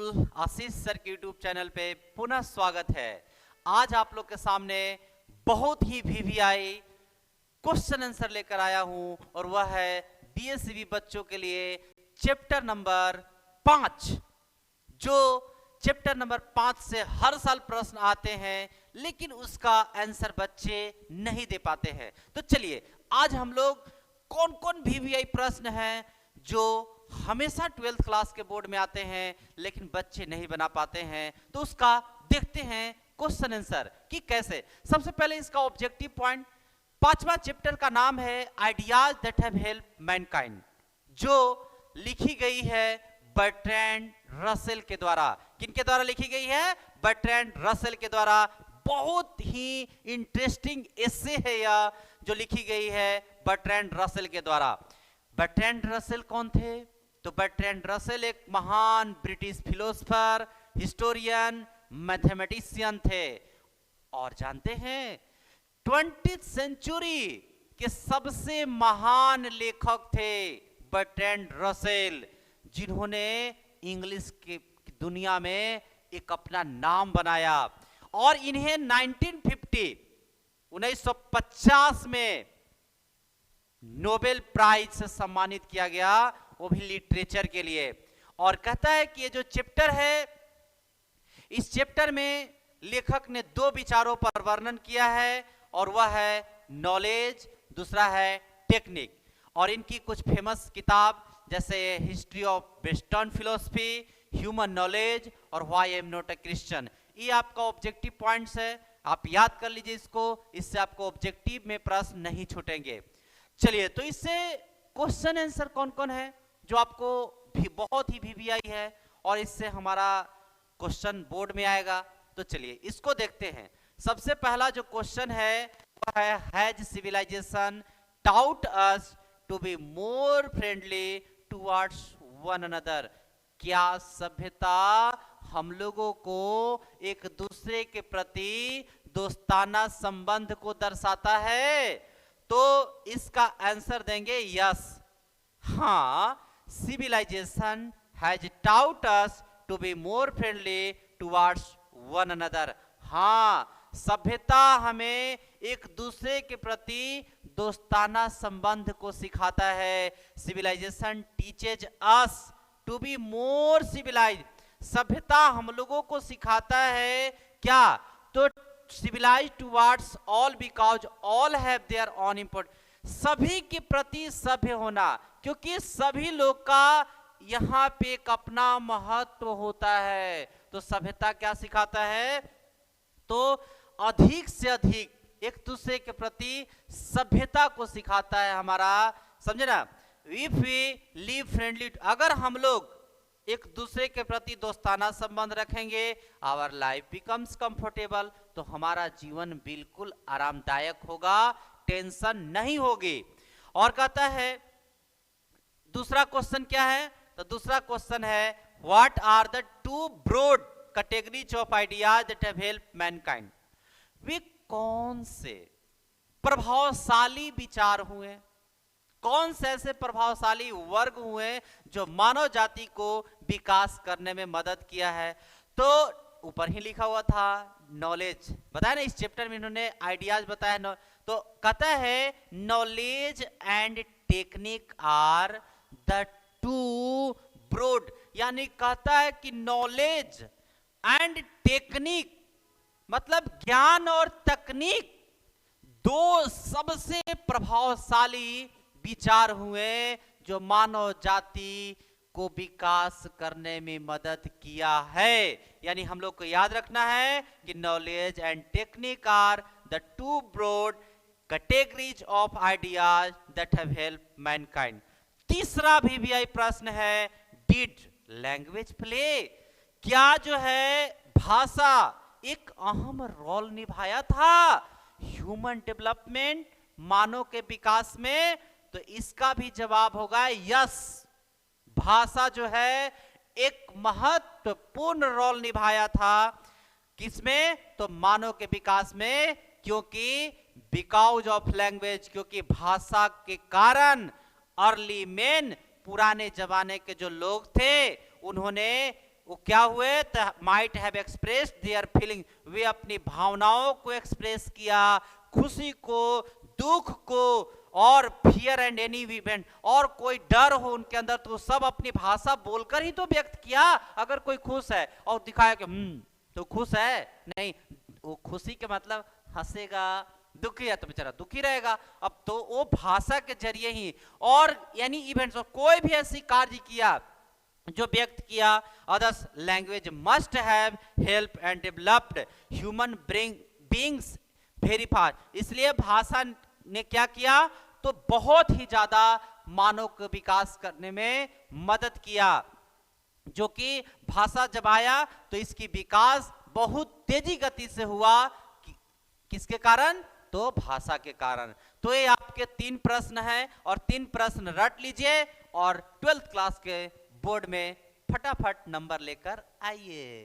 School आशीष sir के YouTube channel पे पुनः स्वागत है। आज आप लोग के सामने बहुत ही वीवीआई क्वेश्चन आंसर लेकर आया हूं और वह है बीएससीबी बच्चों के लिए चैप्टर नंबर 5। जो चैप्टर नंबर 5 से हर साल प्रश्न आते हैं लेकिन उसका आंसर बच्चे नहीं दे पाते हैं। तो चलिए आज हम लोग कौन कौन वीवीआई प्रश्न हैं जो हमेशा 12th क्लास के बोर्ड में आते हैं लेकिन बच्चे नहीं बना पाते हैं, तो उसका देखते हैं क्वेश्चन आंसर कि कैसे। सबसे पहले इसका ऑब्जेक्टिव पॉइंट, 5वां चैप्टर का नाम है ideas that have help Mankind, जो लिखी गई है बर्ट्रैंड रसेल के द्वारा। किनके द्वारा लिखी गई है? बर्ट्रैंड रसेल के द्वारा। बहुत ही इंटरेस्टिंग एसे है यह जो लिखी गई है बर्ट्रैंड रसेल के द्वारा। बर्ट्रैंड रसेल कौन थे? तो बर्ट्रैंड रसेल एक महान ब्रिटिश फिलोसोफर, हिस्टोरियन, मैथमेटिशियन थे। और जानते हैं 20th सेंचुरी के सबसे महान लेखक थे बर्ट्रैंड रसेल, जिन्होंने इंग्लिश की दुनिया में एक अपना नाम बनाया। और इन्हें 1950 में नोबेल प्राइज से सम्मानित किया गया, वो भी लिटरेचर के लिए। और कहता है कि ये जो चैप्टर है, इस चैप्टर में लेखक ने 2 विचारों पर वर्णन किया है और वह है नॉलेज, दूसरा है टेक्निक। और इनकी कुछ फेमस किताब जैसे history of western philosophy, human knowledge और why I am not a Christian, ये आपका ऑब्जेक्टिव पॉइंट्स है। आप याद कर लीजिए इसको, इससे आपको ऑब्जेक्टिव में प्रश्न नहीं छूटेंगे। चलिए, तो इससे क्वेश्चन आंसर कौन कौन है जो आपको भी बहुत ही वीवीआई है और इससे हमारा क्वेश्चन बोर्ड में आएगा। तो चलिए इसको देखते हैं। सबसे पहला जो क्वेश्चन है वह है, has civilization taught us to be more friendly towards one another? क्या सभ्यता हम लोगों को एक दूसरे के प्रति दोस्ताना संबंध को दर्शाता है? तो इसका आंसर देंगे यस। हाँ, civilization has taught us to be more friendly towards one another. हाँ, सभ्यता हमें एक दूसरे के प्रति दोस्ताना संबंध को सिखाता है। Civilization teaches us to be more civilize. सभ्यता हम लोगों को सिखाता है क्या? तो civilize towards all because all have their own importance. सभी के प्रति सभ्य होना, क्योंकि सभी लोग का यहाँ पे एक अपना महत्व होता है। तो सभ्यता क्या सिखाता है? तो अधिक से अधिक एक दूसरे के प्रति सभ्यता को सिखाता है हमारा, समझे ना। इफ वी लिव फ्रेंडली, अगर हम लोग एक दूसरे के प्रति दोस्ताना संबंध रखेंगे, आवर लाइफ बिकम्स कंफर्टेबल, तो हमारा जीवन बिल्कुल आरामदायक होगा, टेंशन नहीं होगी। और कहता है दूसरा क्वेश्चन क्या है? तो दूसरा क्वेश्चन है, what are the 2 broad categories of ideas that have helped mankind? वे कौन से प्रभावशाली विचार हुए, कौन से ऐसे प्रभावशाली वर्ग हुए जो मानव जाति को विकास करने में मदद किया है? तो ऊपर ही लिखा हुआ था नॉलेज, बताया ना, इस चैप्टर में इन्होंने आइडियाज बताया। तो कहता है knowledge and technique are the 2 broad, यानी कहता है कि नॉलेज एंड टेक्निक मतलब ज्ञान और तकनीक 2 सबसे प्रभावशाली विचार हुए जो मानव जाति को विकास करने में मदद किया है। यानी हम लोग को याद रखना है कि knowledge and technique are the 2 broad categories of ideas that have helped mankind. तीसरा वीवीआई प्रश्न है, डिड लैंग्वेज प्ले? क्या जो है भाषा एक अहम रोल निभाया था ह्यूमन डेवलपमेंट, मानव के विकास में? तो इसका भी जवाब होगा यस। भाषा जो है एक महत्वपूर्ण रोल निभाया था, किसमें? तो मानव के विकास में, क्योंकि बिकॉज ऑफ लैंग्वेज, क्योंकि भाषा के कारण अर्ली मैन, पुराने जमाने के जो लोग थे, उन्होंने वो क्या हुए, might have expressed their feeling, वे अपनी भावनाओं को एक्सप्रेस किया, खुशी को, दुख को, और फियर एंड एनी इवेंट, और कोई डर हो उनके अंदर तो सब अपनी भाषा बोलकर ही तो व्यक्त किया। अगर कोई खुश है और दिखाया कि तो खुश है, नहीं, वो खुशी के मतलब हंसेगा, दुखी है तो बेचारा दुखी रहेगा। अब तो वो भाषा के जरिए ही, और यानी इवेंट्स, और कोई भी ऐसी कार्य किया जो व्यक्त किया। Others language must have help and developed human beings very fast, इसलिए भाषा ने क्या किया, तो बहुत ही ज्यादा मानव को विकास करने में मदद किया। जो कि भाषा जब आया तो इसकी विकास बहुत तेजी गति से हुआ, किसके कारण, तो भाषा के कारण। तो ये आपके 3 प्रश्न हैं, और 3 प्रश्न रट लीजिए और 12th क्लास के बोर्ड में फटाफट नंबर लेकर आइए।